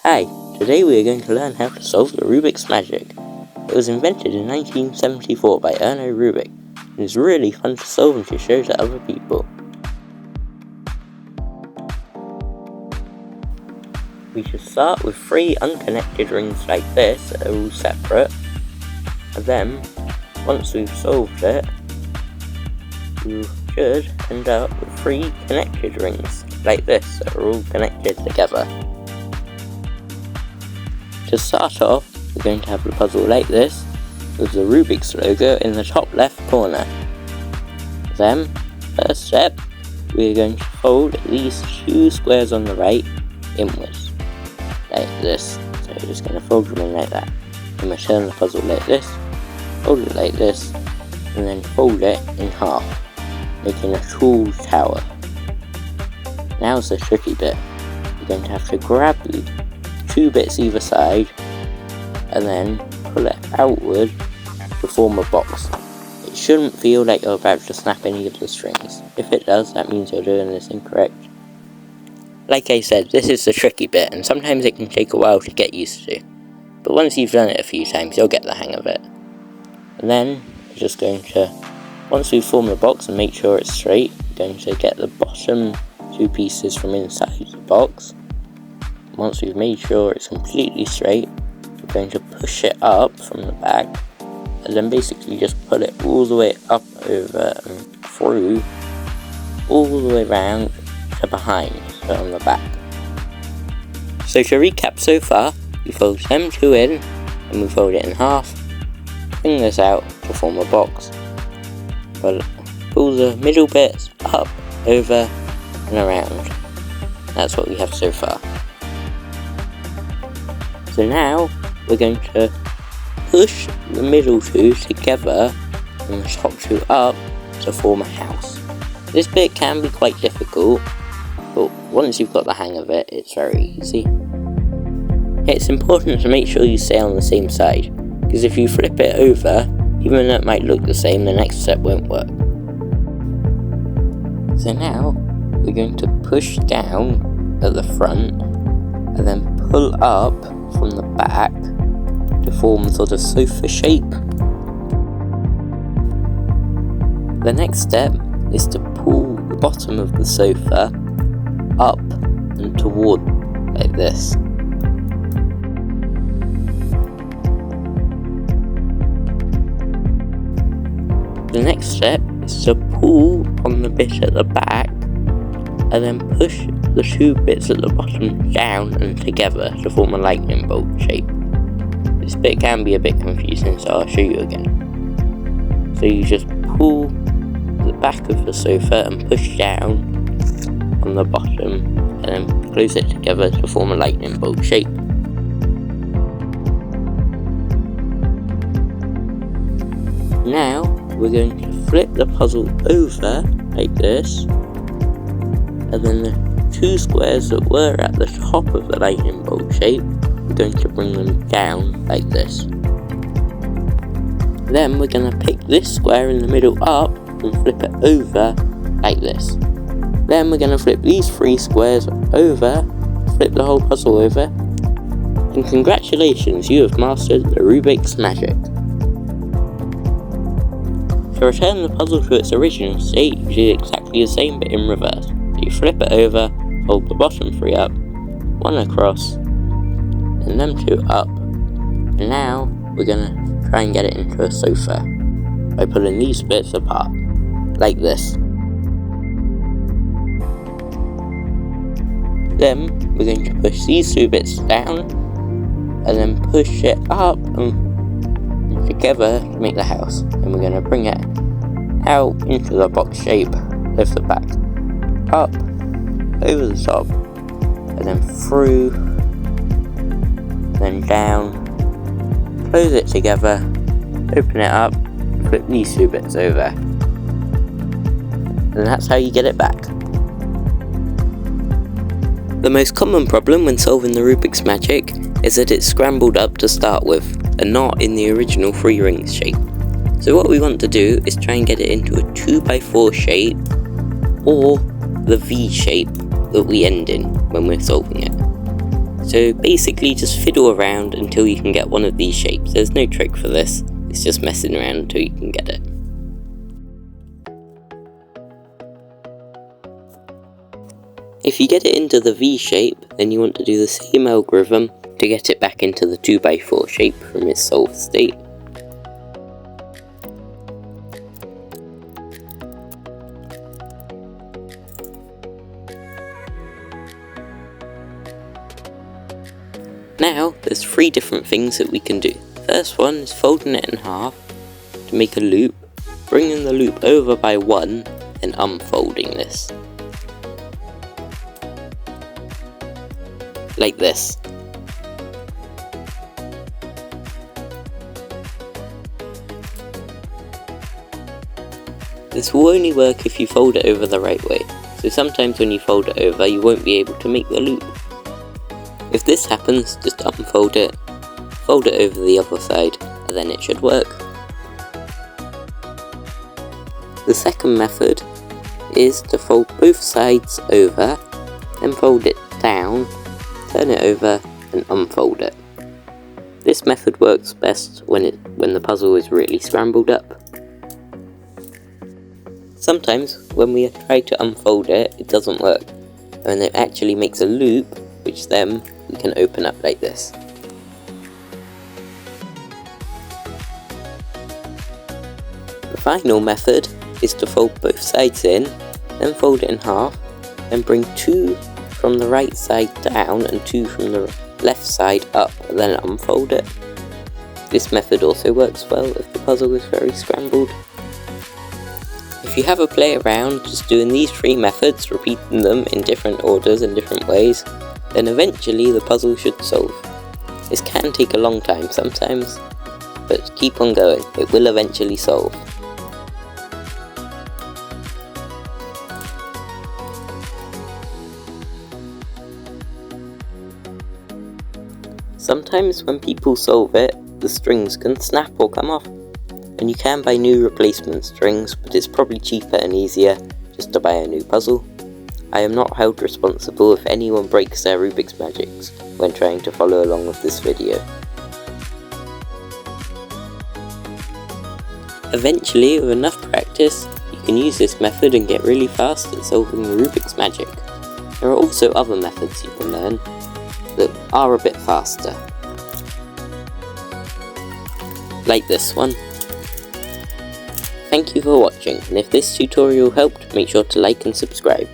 Hi, today we are going to learn how to solve the Rubik's magic. It was invented in 1974 by Rubik. It is really fun to solve and to show to other people. We should start with 3 unconnected rings like this that are all separate. And then, once we've solved it, you should end up with 3 connected rings like this that are all connected together. To start off, we're going to have the puzzle like this, with the Rubik's logo in the top left corner. Then, first step, we're going to fold these 2 squares on the right inwards, like this. So we're just going to fold them in like that. Then we'll turn the puzzle like this, fold it like this, and then fold it in half, making a tall tower. Now's the tricky bit. We're going to have to grab the 2 bits either side and then pull it outward to form a box. It shouldn't feel like you're about to snap any of the strings. If it does, that means you're doing this incorrect. Like I said, this is the tricky bit, and sometimes it can take a while to get used to. But once you've done it a few times, you'll get the hang of it. And then, we're just going to, once we form the box and make sure it's straight, we're going to get the bottom 2 pieces from inside the box. Once we've made sure it's completely straight, we're going to push it up from the back, and then basically just pull it all the way up, over, and through, all the way round to behind, so on the back. So to recap so far, we fold them 2 in, and we fold it in half, bring this out to form a box, pull the middle bits up, over, and around. That's what we have so far. So now, we're going to push the middle 2 together and the top 2 up to form a house. This bit can be quite difficult, but once you've got the hang of it, it's very easy. It's important to make sure you stay on the same side, because if you flip it over, even though it might look the same, the next step won't work. So now, we're going to push down at the front, and then pull up from the back to form sort of sofa shape. The next step is to pull the bottom of the sofa up and toward, like this. The next step is to pull on the bit at the back and then push the 2 bits at the bottom down and together to form a lightning bolt shape. This bit can be a bit confusing, so I'll show you again. So you just pull the back of the sofa and push down on the bottom and then close it together to form a lightning bolt shape. Now we're going to flip the puzzle over like this, and then the 2 squares that were at the top of the lightning bolt shape, we're going to bring them down like this. Then we're going to pick this square in the middle up and flip it over like this. Then we're going to flip these 3 squares over, flip the whole puzzle over, and congratulations, you have mastered the Rubik's magic. To return the puzzle to its original state, you do exactly the same but in reverse. You flip it over, fold the bottom 3 up, 1 across, and them 2 up. And now we're going to try and get it into a sofa by pulling these bits apart, like this. Then we're going to push these 2 bits down, and then push it up and together to make the house. And we're going to bring it out into the box shape, lift the back up, over the top, and then through, then down, close it together, open it up, and flip these 2 bits over. And that's how you get it back. The most common problem when solving the Rubik's magic is that it's scrambled up to start with, and not in the original 3 rings shape. So what we want to do is try and get it into a 2x4 shape, or the V shape that we end in when we're solving it. So basically just fiddle around until you can get one of these shapes. There's no trick for this, it's just messing around until you can get it. If you get it into the V shape, then you want to do the same algorithm to get it back into the 2x4 shape from its solved state. Now, there's 3 different things that we can do. First one is folding it in half to make a loop, bringing the loop over by 1 and unfolding this. Like this. This will only work if you fold it over the right way, so sometimes when you fold it over you won't be able to make the loop. If this happens, just unfold it, fold it over the other side, and then it should work. The second method is to fold both sides over, then fold it down, turn it over, and unfold it. This method works best when the puzzle is really scrambled up. Sometimes when we try to unfold it, it doesn't work, and it actually makes a loop, which then we can open up like this. The final method is to fold both sides in, then fold it in half, then bring 2 from the right side down and 2 from the left side up, and then unfold it. This method also works well if the puzzle is very scrambled. If you have a play around just doing these 3 methods, repeating them in different orders and different ways, then eventually the puzzle should solve. This can take a long time sometimes, but keep on going, it will eventually solve. Sometimes when people solve it, the strings can snap or come off, and you can buy new replacement strings, but it's probably cheaper and easier just to buy a new puzzle. I am not held responsible if anyone breaks their Rubik's Magics when trying to follow along with this video. Eventually, with enough practice, you can use this method and get really fast at solving the Rubik's Magic. There are also other methods you can learn that are a bit faster, like this one. Thank you for watching, and if this tutorial helped, make sure to like and subscribe.